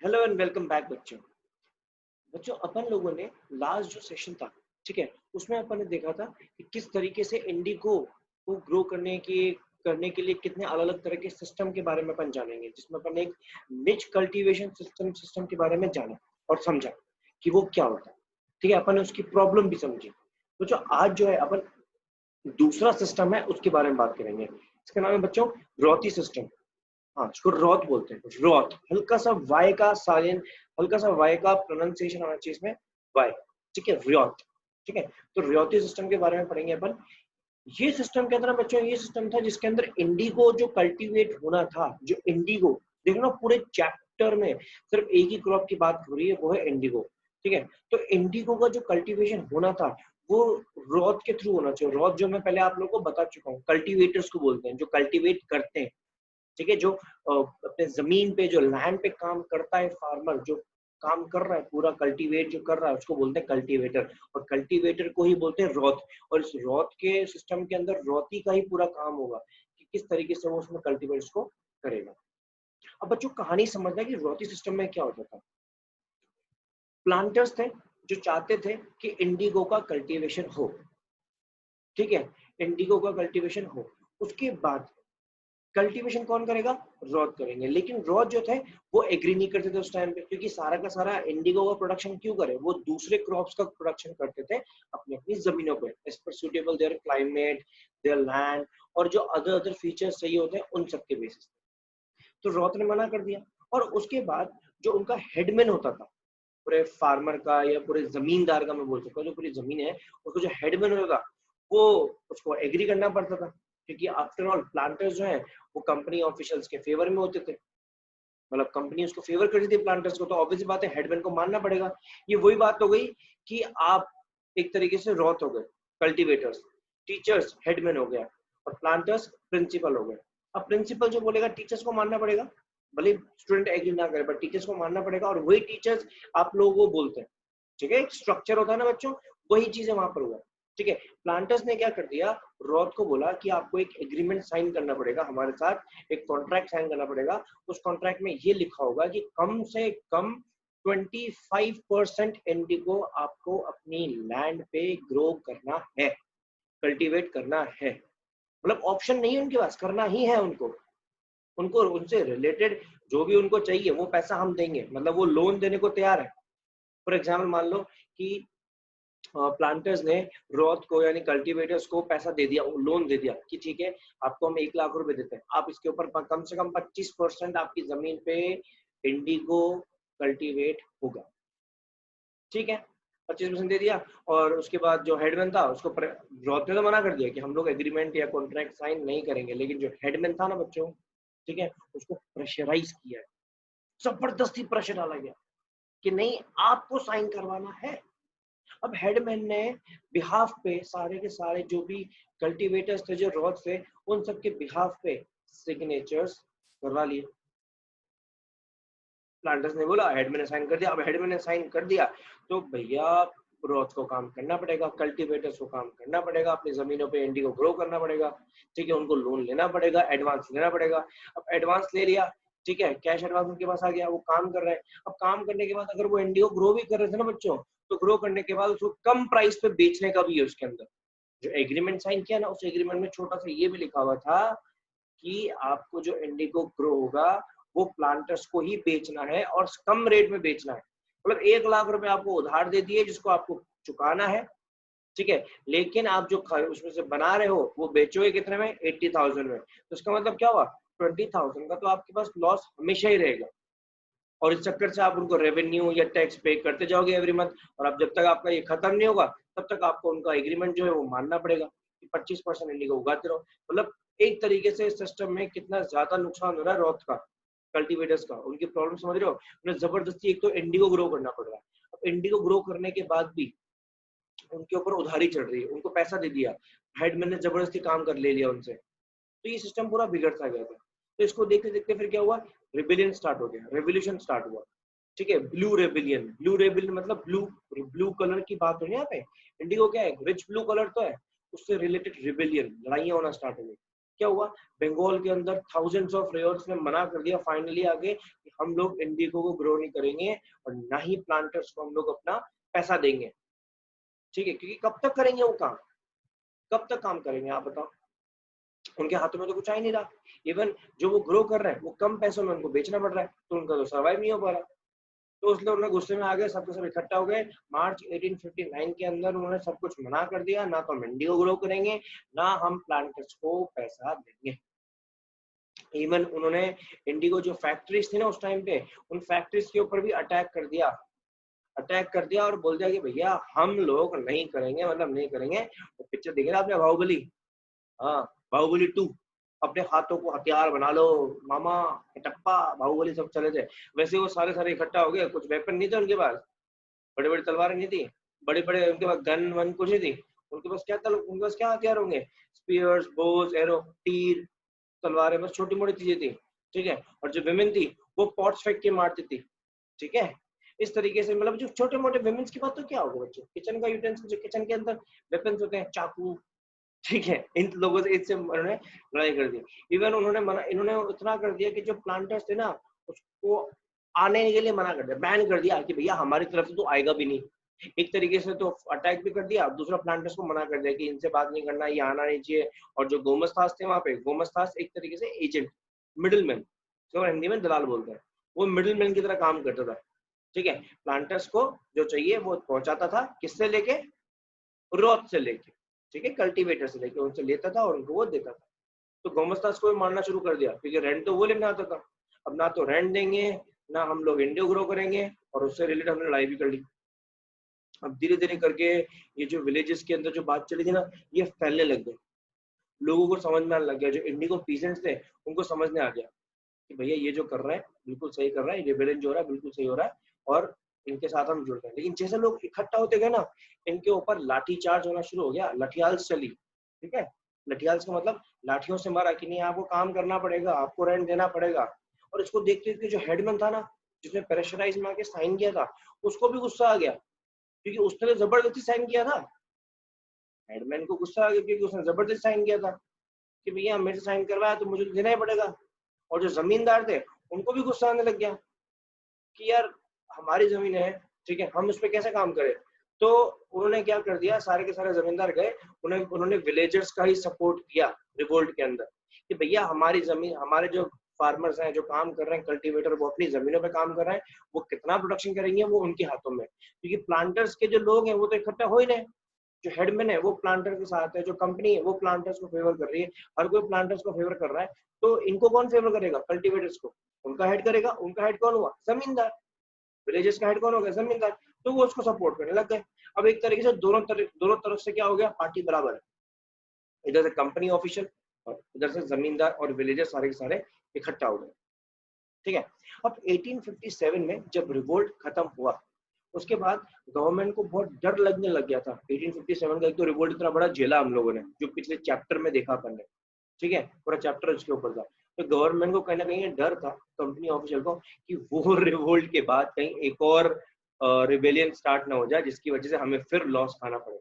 Hello and welcome back बच्चों। अपन लोगों ने लास्ट जो सेशन था, ठीक है, उसमें अपन ने देखा था कि किस तरीके से इंडिगो को ग्रो करने के लिए कितने अलग अलग तरह के सिस्टम के बारे में अपन जानेंगे, जिसमें अपन एक निच कल्टीवेशन सिस्टम के बारे में जाना और समझा कि वो क्या होता है। ठीक है, अपन ने उसकी प्रॉब्लम भी समझी। तो जो आज जो है अपन दूसरा सिस्टम है उसके बारे में बात करेंगे। इसका नाम है बच्चों रॉती सिस्टम। हाँ, इसको रॉथ बोलते हैं। रॉथ, हल्का सा वाई का साइलेंट, हल्का सा वाई का प्रोनाउंसिएशन आना चाहिए इसमें, वाई। ठीक है, रियोट। ठीक है, तो रियोती सिस्टम के बारे में पढ़ेंगे अपन। ये सिस्टम के अंदर बच्चों, ये सिस्टम था जिसके अंदर इंडिगो जो कल्टीवेट होना था, जो इंडिगो, देखो ना पूरे चैप्टर में सिर्फ एक ही क्रॉप की बात हो रही है, वो है इंडिगो। ठीक है, तो इंडिगो का जो कल्टीवेशन होना था वो रॉथ के थ्रू होना चाहिए। रॉथ जो मैं पहले आप लोगों को बता चुका हूँ, कल्टीवेटर्स को बोलते हैं, जो कल्टीवेट करते हैं। ठीक है, जो अपने जमीन पे, जो लैंड पे काम करता है, फार्मर जो काम कर रहा है, पूरा कल्टीवेट जो कर रहा है, उसको बोलते हैं कल्टीवेटर। और कल्टीवेटर को ही बोलते हैं रॉथ। और इस रॉथ के सिस्टम के अंदर रॉथी का ही पूरा काम होगा कि किस तरीके से वो उसमें कल्टीवेट्स को करेगा। अब बच्चों कहानी समझना कि रॉथी सिस्टम में क्या होता था। प्लांटर्स थे जो चाहते थे कि इंडिगो का कल्टीवेशन हो। ठीक है, इंडिगो का कल्टीवेशन हो, उसके बाद कल्टीवेशन कौन करेगा? रॉथ करेंगे। लेकिन रॉथ जो थे वो एग्री नहीं करते थे उस टाइम पे, क्योंकि सारा का सारा इंडिगो का प्रोडक्शन क्यों करे, वो दूसरे क्रॉप्स का प्रोडक्शन करते थे अपनी अपनी जमीनों पे, as per suitable their climate, their land, और जो अदर अदर फीचर्स चाहिए होते हैं उन सब के बेसिस पे। तो रॉथ ने मना कर दिया। और उसके बाद जो उनका हेडमैन होता था पूरे फार्मर का या पूरे जमींदार का, मैं बोल सकता हूँ, जो पूरी जमीन है उसको जो हेडमैन होता था वो, उसको एग्री करना पड़ता था, क्योंकि आफ्टर ऑल प्लांटर्स जो है वो कंपनी ऑफिशियल्स के फेवर में होते थे। मतलब कंपनी उसको फेवर करती थी प्लांटर्स को, तो ऑब्वियस बात है हेडमैन को मानना पड़ेगा। ये वही बात हो गई कि आप एक तरीके से रॉथ हो गए, कल्टीवेटर्स, टीचर्स हेडमैन हो गया, और प्लांटर्स प्रिंसिपल हो गए। अब प्रिंसिपल जो बोलेगा टीचर्स को मानना पड़ेगा, भले स्टूडेंट एग्री ना करे, बट टीचर्स को मानना पड़ेगा। और वही टीचर्स आप लोगों को बोलते हैं। ठीक है, एक स्ट्रक्चर होता है ना बच्चों, वही चीजें वहां पर हुआ। ठीक है, प्लांटर्स ने क्या कर दिया, रॉथ को बोला कि आपको एक एग्रीमेंट साइन करना पड़ेगा हमारे साथ, एक कॉन्ट्रैक्ट साइन करना पड़ेगा। उस कॉन्ट्रैक्ट में ये लिखा होगा कि कम से कम 25% इंडिगो आपको अपनी लैंड पे ग्रो करना है, कल्टीवेट करना है। मतलब ऑप्शन नहीं है उनके पास, करना ही है उनको। उनको उनसे रिलेटेड जो भी उनको चाहिए वो पैसा हम देंगे, मतलब वो लोन देने को तैयार है। फॉर एग्जाम्पल मान लो कि प्लांटर्स ने रॉथ को यानी कल्टीवेटर्स को पैसा दे दिया, लोन दे दिया कि ठीक है आपको हम 1 लाख रुपए देते हैं, आप इसके ऊपर कम से कम 25% आपकी जमीन पे इंडिगो कल्टीवेट होगा। ठीक है, 25% दे दिया। और उसके बाद जो हेडमैन था उसको रॉथ ने तो मना कर दिया कि हम लोग एग्रीमेंट या कॉन्ट्रैक्ट साइन नहीं करेंगे, लेकिन जो हेडमैन था ना बच्चों, ठीक है, उसको प्रेशराइज किया, जबरदस्ती प्रेशर डाला गया कि नहीं आपको साइन करवाना है। अब हेडमैन ने बिहाफ पे सारे के सारे जो भी कल्टीवेटर्स थे जो रॉथ थे, उन सब के बिहाफ पे सिग्नेचर्स करवा लिए। प्लांटर्स ने बोला, हेडमैन ने साइन कर दिया। अब हेडमैन ने साइन कर दिया तो भैया रॉथ को काम करना पड़ेगा, कल्टीवेटर्स को काम करना पड़ेगा, अपनी जमीनों पे इंडिगो ग्रो करना पड़ेगा। ठीक है, उनको लोन लेना पड़ेगा, एडवांस लेना पड़ेगा। अब एडवांस ले लिया, ठीक है, कैश एडवांस उनके पास आ गया, वो काम कर रहे हैं। अब काम करने के बाद अगर वो इंडिगो ग्रो भी कर रहे थे ना बच्चों, तो ग्रो करने के बाद उसको कम प्राइस पे बेचने का भी है उसके अंदर। जो एग्रीमेंट साइन किया ना, उस एग्रीमेंट में छोटा सा ये भी लिखा हुआ था कि आपको जो इंडिगो ग्रो होगा वो प्लांटर्स को ही बेचना है और कम रेट में बेचना है। मतलब 1 लाख रुपए आपको उधार दे दिए जिसको आपको चुकाना है। ठीक है, लेकिन आप जो उसमें से बना रहे हो वो बेचोगे कितने में? 80,000 में। तो इसका मतलब क्या हुआ? 20,000 का तो आपके पास लॉस हमेशा ही रहेगा। और इस चक्कर से आप उनको रेवेन्यू या टैक्स पे करते जाओगे एवरी मंथ। और अब जब तक आपका ये खत्म नहीं होगा तब तक आपको उनका एग्रीमेंट जो है वो मानना पड़ेगा कि 25% इंडिगो उगाते रहो। मतलब एक तरीके से इस सिस्टम में कितना ज्यादा नुकसान हो रहा है रॉथ का, कल्टीवेटर्स का। उनकी प्रॉब्लम समझ रहे हो? उन्हें जबरदस्ती एक तो इंडिगो ग्रो करना पड़ रहा है। अब इंडिगो ग्रो करने के बाद भी उनके ऊपर उधारी चढ़ रही है, उनको पैसा दे दिया, हेडमैन ने जबरदस्ती काम कर ले लिया उनसे, तो ये सिस्टम पूरा बिगड़ता गया था। तो इसको देखते देखते फिर क्या हुआ, रिबेलियन स्टार्ट हो गया, रेवोल्यूशन स्टार्ट हुआ। ठीक है, ब्लू रेबिलियन, ब्लू रेबिलियन मतलब ब्लू, ब्लू कलर की बात हो रही है यहाँ पे। इंडिगो क्या है, रिच ब्लू कलर तो है, उससे रिलेटेड रिबेलियन, लड़ाइयां होना स्टार्ट हो गई। क्या हुआ, बंगाल के अंदर थाउजेंड्स ऑफ रेयर्स ने मना कर दिया फाइनली आगे कि हम लोग इंडिगो को ग्रो नहीं करेंगे और ना ही प्लांटर्स को हम लोग अपना पैसा देंगे। ठीक है, क्योंकि कब तक करेंगे वो काम, कब तक काम करेंगे आप बताओ, उनके हाथों में तो कुछ आ ही नहीं रहा। इवन जो वो ग्रो कर रहे हैं वो कम पैसों में उनको बेचना पड़ रहा है, तो उनका तो सर्वाइव नहीं हो पा रहा। तो इसलिए उन्होंने गुस्से में आ गए, सबके सब इकट्ठा हो गए। मार्च 1859 के अंदर उन्होंने सब कुछ मना कर दिया, ना तो हम इंडिगो ग्रो करेंगे, ना हम प्लांटर्स को पैसा देंगे। इवन उन्होंने इंडिगो जो फैक्ट्रीज थी ना उस टाइम पे, उन फैक्ट्रीज के ऊपर भी अटैक कर दिया और बोल दिया कि भैया हम लोग नहीं करेंगे, मतलब नहीं करेंगे। तो पिक्चर देखे ना आपने बाहुबली, हाँ बाहुबली 2, अपने हाथों को हथियार बना लो मामा, कटप्पा, बाहुबली सब चले थे। वैसे वो सारे सारे इकट्ठा हो गए, कुछ वेपन नहीं थे उनके पास, बड़े बड़े तलवारें नहीं थी, बड़े बड़े उनके पास गन वन कुछ नहीं थी। उनके पास क्या हथियार होंगे, स्पीयर्स, बोज, एरो, तीर, तलवारें, बस छोटी मोटी चीजें थी। ठीक है, और जो विमेन थी वो पॉट्स फेंक के मारती थी। ठीक है, इस तरीके से, मतलब जो छोटे मोटे विमेन्स की बात, तो क्या होगा बच्चों, किचन का यूटेंसिल, जो किचन के अंदर वेपन्स होते हैं, चाकू। ठीक है, इन लोगों से इससे उन्होंने लड़ाई कर दी। इवन इन्होंने इतना कर दिया कि जो प्लांटर्स थे ना उसको आने के लिए मना कर दिया, बैन कर दिया कि भैया हमारी तरफ से तो आएगा भी नहीं। एक तरीके से तो अटैक भी कर दिया, दूसरा प्लांटर्स को मना कर दिया कि इनसे बात नहीं करना, ये आना नहीं चाहिए। और जो गोमस्तास थे वहां पे, गोमस्तास एक तरीके से एजेंट, मिडिलमैन, जो हिंदी में दलाल बोलते हैं, वो मिडिलमैन की तरह काम करता था। ठीक है, प्लांटर्स को जो चाहिए वो पहुंचाता था, किससे लेके, रॉथ से लेके, ठीक है, कल्टीवेटर से लेके उनसे लेता था और उनको वो देता था। तो गोमस्तास को भी मारना शुरू कर दिया, क्योंकि रेंट तो वो लेना आता था। अब ना तो रेंट देंगे, ना हम लोग इंडियो ग्रो करेंगे, और उससे रिलेटेड हमने लड़ाई भी कर ली। अब धीरे धीरे करके ये जो विलेजेस के अंदर जो बात चली थी ना, ये फैलने लग गई, लोगों को समझ में आने लग गया। जो इंडिगो पीसेंट्स थे उनको समझ में आ गया कि भैया ये जो कर रहा है बिल्कुल सही कर रहा है, रिबेलियन जो हो रहा है बिल्कुल सही हो रहा है, और इनके साथ हम जुड़ गए। लेकिन जैसे लोग इकट्ठा होते गए ना, इनके ऊपर लाठी चार्ज होना शुरू हो गया, लठियाल्स चली। ठीक है, लठियाल्स का मतलब लाठियों से मारा कि नहीं आपको काम करना पड़ेगा, आपको रेंट देना पड़ेगा। और इसको देखते देखते जो हेडमैन था ना, जिसने प्रेशराइज में आके साइन किया था, उसको भी गुस्सा आ गया, क्योंकि उसने तो जबरदस्ती साइन किया था। हेडमैन को गुस्सा आ गया क्योंकि उसने जबरदस्ती साइन किया था कि भैया मेरे से साइन करवाया तो मुझे तो देना ही पड़ेगा। और जो जमींदार थे उनको भी गुस्सा आने लग गया कि यार हमारी जमीन है, ठीक है, हम उस पर कैसे काम करें। तो उन्होंने क्या कर दिया, सारे के सारे जमींदार गए, उन्होंने विलेजर्स का ही सपोर्ट किया रिवोल्ट के अंदर, कि भैया हमारी जमीन, हमारे जो फार्मर्स हैं जो काम कर रहे हैं, कल्टीवेटर, वो अपनी जमीनों पे काम कर रहे हैं, वो कितना प्रोडक्शन करेंगे वो उनके हाथों में। क्योंकि प्लांटर्स के जो लोग हैं वो तो इकट्ठा हो ही रहे, जो हेडमैन है वो प्लांटर के साथ है, जो कंपनी है वो प्लांटर्स को फेवर कर रही है, हर कोई प्लांटर्स को फेवर कर रहा है। तो इनको कौन फेवर करेगा, कल्टीवेटर्स को, उनका हेड करेगा। उनका हेड कौन हुआ, जमींदार, विलेजेस का हेड कौन हो गया, जमींदार। तो वो उसको सपोर्ट करने लग गए। अब एक तरीके से दोनों तरफ से क्या हो गया, पार्टी बराबर है, इधर से कंपनी ऑफिशियल और इधर से जमींदार और विलेजर्स सारे के सारे इकट्ठा हो गए। ठीक है, अब 1857 में जब रिवोल्ट खत्म हुआ, उसके बाद गवर्नमेंट को बहुत डर लगने लग गया था। 1857 का एक तो रिवोल्ट इतना बड़ा झेला हम लोगों ने, जो पिछले चैप्टर में देखा अपन ने। ठीक है, पूरा चैप्टर उसके ऊपर था। तो गवर्नमेंट को कहीं ना कहीं डर था, कंपनी ऑफिशियल को, कि वो रिवोल्ट के बाद कहीं एक और रिबेलियन स्टार्ट ना हो जाए, जिसकी वजह से हमें फिर लॉस खाना पड़े।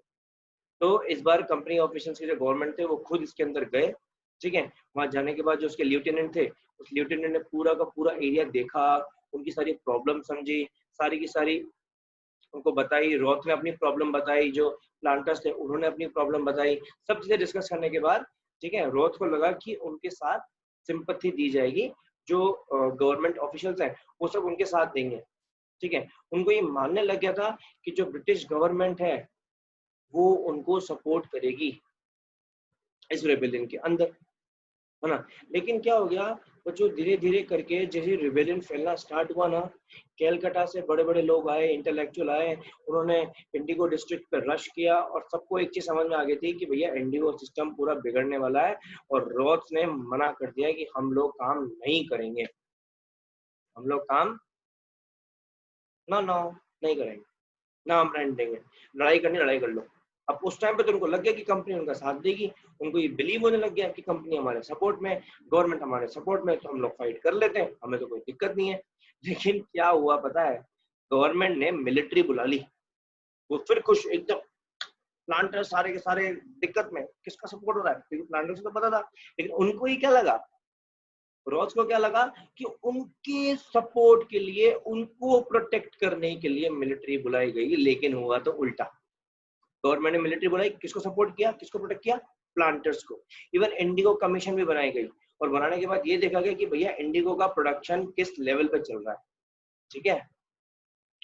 तो इस बार कंपनी ऑफिशियल्स के जो गवर्नमेंट थे वो खुद इसके अंदर गए। ठीक है, वहां जाने के बाद जो उसके लेफ्टिनेंट थे, उस लेफ्टिनेंट ने पूरा का पूरा एरिया देखा, उनकी सारी प्रॉब्लम समझी, सारी की सारी उनको बताई, रॉथ ने अपनी प्रॉब्लम बताई, जो प्लांटर्स थे उन्होंने अपनी प्रॉब्लम बताई। सब चीजें डिस्कस करने के बाद, ठीक है, रॉथ को लगा कि उनके साथ सिंपैथी दी जाएगी, जो गवर्नमेंट ऑफिशियल्स हैं वो सब उनके साथ देंगे। ठीक है, उनको ये मानने लग गया था कि जो ब्रिटिश गवर्नमेंट है वो उनको सपोर्ट करेगी इस रेबेलियन के अंदर, है ना। लेकिन क्या हो गया, वो जो धीरे धीरे करके जैसे रिबेलियन फैलना स्टार्ट हुआ ना, कैलकाटा से बड़े बड़े लोग आए, इंटेलेक्चुअल आए, उन्होंने इंडिगो डिस्ट्रिक्ट पर रश किया, और सबको एक चीज समझ में आ गई थी कि भैया इंडिगो सिस्टम पूरा बिगड़ने वाला है। और रॉथ्स ने मना कर दिया कि हम लोग काम नहीं करेंगे, हम लोग काम ना ना नहीं करेंगे, ना हम रेंट देंगे, लड़ाई करनी लड़ाई कर लो। अब उस टाइम पे तो उनको लग गया कि कंपनी उनका साथ देगी, उनको ये बिलीव होने लग गया कि कंपनी हमारे सपोर्ट में, गवर्नमेंट हमारे सपोर्ट में, तो हम लोग फाइट कर लेते हैं, हमें तो कोई दिक्कत नहीं है। लेकिन क्या हुआ पता है, गवर्नमेंट ने मिलिट्री बुला ली, वो फिर खुश एकदम, प्लांटर्स सारे के सारे दिक्कत में, किसका सपोर्ट हो रहा है? क्योंकि प्लांटर्स को तो पता था, लेकिन उनको ही क्या लगा, रॉस को क्या लगा कि उनके सपोर्ट के लिए, उनको प्रोटेक्ट करने के लिए मिलिट्री बुलाई गई, लेकिन हुआ तो उल्टा। गवर्नमेंट ने मिलिट्री बुलाई, किसको सपोर्ट किया, किसको प्रोटेक्ट किया? प्लांटर्स को। इवन इंडिगो कमीशन भी बनाई गई, और बनाने के बाद ये देखा गया कि भैया इंडिगो का प्रोडक्शन किस लेवल पे चल रहा है, ठीक है।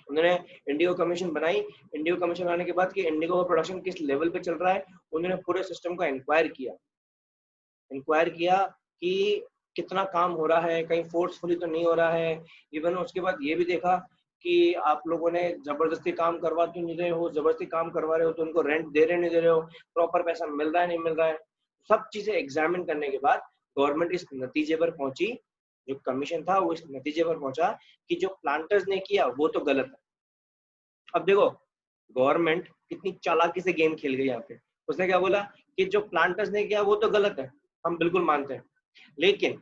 उन्होंने इंडिगो कमीशन बनाई, इंडिगो कमीशन आने के बाद कि इंडिगो का प्रोडक्शन किस लेवल पे चल रहा है, उन्होंने पूरे सिस्टम को इंक्वायर किया कि कितना काम हो रहा है, कहीं फोर्सफुली तो नहीं हो रहा है। इवन उसके बाद ये भी देखा कि आप लोगों ने जबरदस्ती काम करवा तो नहीं रहे हो, जबरदस्ती काम करवा रहे हो तो उनको रेंट दे रहे नहीं दे रहे हो, प्रॉपर पैसा मिल रहा है नहीं मिल रहा है। सब चीजें एग्जामिन करने के बाद गवर्नमेंट इस नतीजे पर पहुंची, जो कमीशन था वो इस नतीजे पर पहुंचा कि जो प्लांटर्स ने किया वो तो गलत है। अब देखो गवर्नमेंट कितनी चालाकी से गेम खेल गई यहाँ पे। उसने क्या बोला कि जो प्लांटर्स ने किया वो तो गलत है, हम बिल्कुल मानते हैं, लेकिन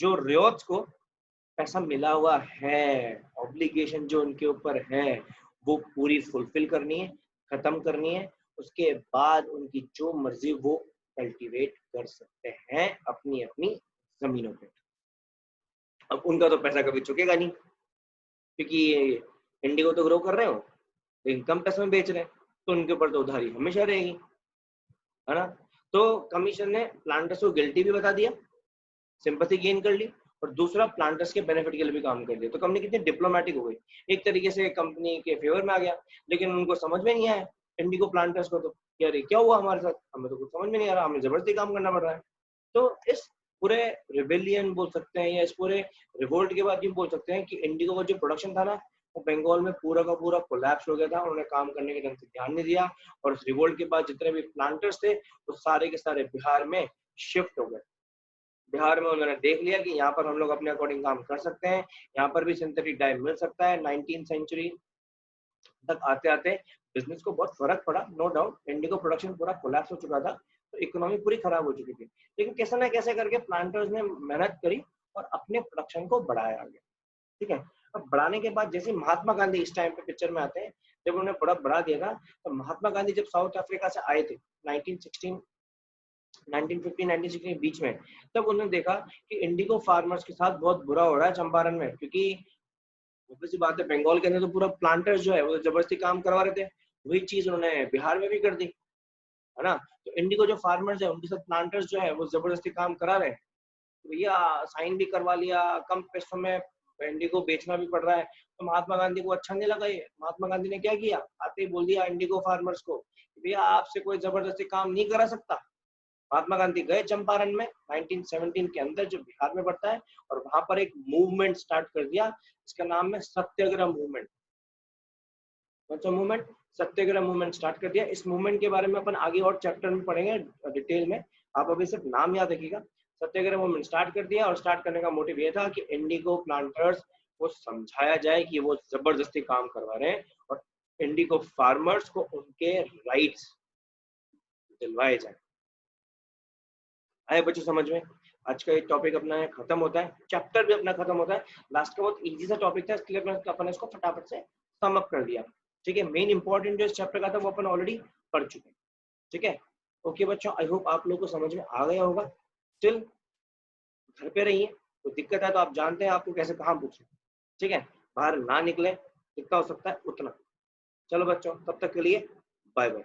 जो रियोट्स को पैसा मिला हुआ है, ऑब्लिगेशन जो उनके ऊपर है वो पूरी फुलफिल करनी है, खत्म करनी है। उसके बाद उनकी जो मर्जी वो कल्टीवेट कर सकते हैं अपनी अपनी जमीनों पे। अब उनका तो पैसा कभी चुकेगा नहीं, क्योंकि इंडिगो तो ग्रो कर रहे हो, लेकिन कम पैसे में बेच रहे हैं, तो उनके ऊपर तो उधारी हमेशा रहेगी, है ना। तो कमीशन ने प्लांटर्स को गिल्टी भी बता दिया, सिंपैथी गेन कर ली, और दूसरा प्लांटर्स के बेनिफिट के लिए भी काम कर दिया। तो कंपनी कितनी डिप्लोमेटिक हो गई, एक तरीके से कंपनी के फेवर में आ गया। लेकिन उनको समझ में नहीं आया इंडिगो प्लांटर्स को, तो यार क्या हुआ हमारे साथ, हमें तो कुछ समझ में नहीं आ रहा, हमें जबरदस्ती काम करना पड़ रहा है। तो इस पूरे रिबेलियन बोल सकते हैं, या इस पूरे रिवोल्ट के बाद ये बोल सकते हैं कि इंडिगो का जो प्रोडक्शन था ना, वो बंगाल में पूरा का पूरा कोलैप्स हो गया था। उन्होंने काम करने के ढंग से ध्यान नहीं दिया, और उस रिवोल्ट के बाद जितने भी प्लांटर्स थे वो सारे के सारे बिहार में शिफ्ट हो गए। बिहार में उन्होंने देख लिया कि यहाँ पर हम लोग अपने अकॉर्डिंग काम कर सकते हैं, यहाँ पर भी सिंथेटिक डाई मिल सकता है। 19वीं सेंचुरी तक आते आते बिजनेस को बहुत फर्क पड़ा, नो डाउट। इंडिगो प्रोडक्शन पूरा कोलैप्स हो चुका था, तो इकोनॉमी पूरी खराब हो चुकी थी, लेकिन कैसे ना कैसे करके प्लांटर्स ने मेहनत करी और अपने प्रोडक्शन को बढ़ाया आगे, ठीक है। अब बढ़ाने के बाद जैसे महात्मा गांधी इस टाइम पे पिक्चर में आते हैं, जब उन्होंने बड़ा बढ़ा दिया था, तो महात्मा गांधी जब साउथ अफ्रीका से आए थे 1916 1950-1960 के बीच में, तब उन्होंने देखा कि इंडिगो फार्मर्स के साथ बहुत बुरा हो रहा है चंपारण में, क्योंकि obvious सी बात है बंगाल के अंदर तो पूरा प्लांटर्स जो है वो जबरदस्ती काम करवा रहे थे। वही चीज उन्होंने बिहार में भी कर दी, है ना। तो इंडिगो जो फार्मर्स है उनके साथ प्लांटर्स जो है वो जबरदस्ती काम करा रहे हैं, तो भैया साइन भी करवा लिया, कम पैसों में इंडिगो बेचना भी पड़ रहा है। तो महात्मा गांधी को अच्छा नहीं लगा ये। महात्मा गांधी ने क्या किया, आते ही बोल दिया इंडिगो फार्मर्स को, भैया आपसे कोई जबरदस्ती काम नहीं करा सकता। महात्मा गांधी गए चंपारण में 1917 के अंदर, जो बिहार में पड़ता है, और वहां पर एक मूवमेंट स्टार्ट कर दिया, इसका नाम है सत्याग्रह मूवमेंट। कौन सा मूवमेंट? सत्याग्रह मूवमेंट स्टार्ट कर दिया। इस मूवमेंट के बारे में अपन आगे और चैप्टर में पढ़ेंगे डिटेल में, आप अभी सिर्फ नाम याद रखिएगा। सत्याग्रह मूवमेंट स्टार्ट कर दिया, और स्टार्ट करने का मोटिव ये था कि इंडिगो प्लांटर्स को समझाया जाए कि वो जबरदस्ती काम करवा रहे हैं, और इंडिगो फार्मर्स को उनके राइट्स दिलवाए जाए। आए बच्चों समझ में? आज का ये टॉपिक अपना खत्म होता है, चैप्टर भी अपना खत्म होता है। लास्ट का बहुत इजी सा टॉपिक था, इसलिए अपन इसको फटाफट से सम अप कर दिया, ठीक है। मेन इंपॉर्टेंट जो इस चैप्टर का था वो अपन ऑलरेडी पढ़ चुके हैं, ठीक है। ओके बच्चों, आई होप आप लोगों को समझ में आ गया होगा। स्टिल घर पे रहिए, तो दिक्कत है तो आप जानते हैं आपको कैसे कहाँ पूछना, ठीक है। बाहर ना निकले, जितना हो सकता है उतना। चलो बच्चों, तब तक के लिए बाय बाय।